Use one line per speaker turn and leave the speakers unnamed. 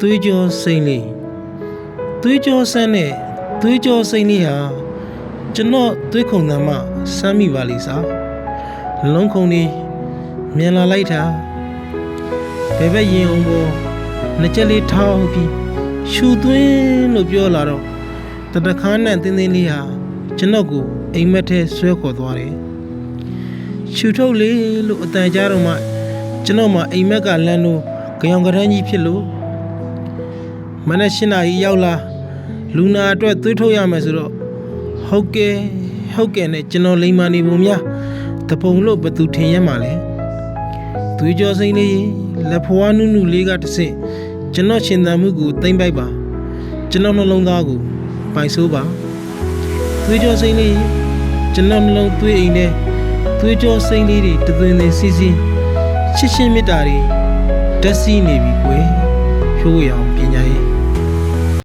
သွေးကြောစိမ့်လေးသွေးကြောဆန်းနဲ့သွေးကြောစိမ့်လေးဟာကျွန်တော်သွေးခုန်သံမှစမ်းမိပါလိမ့်စာလုံးခုန်နေမြန်လာလိုက်တာဘယ်ဘက်ရင်အောင်ပေါ်နှစ်ချက်လေးထောင်းပြီးရှူသွင်းလို့ပြောလာတော့တခါနဲ့တင်းတင်းလေးဟာကျွန်တော်ကိုအိမ်မက်ထဲဆွဲခေါ်သွားတယ်ရှူထုတ်လေလို့အတန်ကြားတော့မှကျွန်တော်မှအိမ်မက်ကလမ်းလို့ကြောင်ကရမ်းကြီးဖြစ်လို့မနက်၈နာရီရောက်လာလူနာအတွက်သွေးထုတ်ရမယ်ဆိုတော့ဟုတ်ကဲနဲ့ကျွန်တော်လိမ္မာနေပုံများတပုံလို့ဘသူထင်ရမှာလဲသွေးကြောစိမ့်လေးလက်ဖွားနုနုလေးကတဆင့်ကျွန်တော်ရှင်သန်မှုကိုသိမ့်ပိုက်ပါကျွန်တော်နှလုံးသားကိုပိုင်ဆိုးပါသွေးကြောစိမ့်လေးကျွန်တော်နှလုံးသွေးအိမ်နဲ့သွေးကြောစိမ့်လေးတွေတသွင်းသွင်းစီးစီးချစ်ချင်းမေတ္တာတွေတက်စီးနေပြီကွယ်ဖြိုးရအောင်ပညာရေး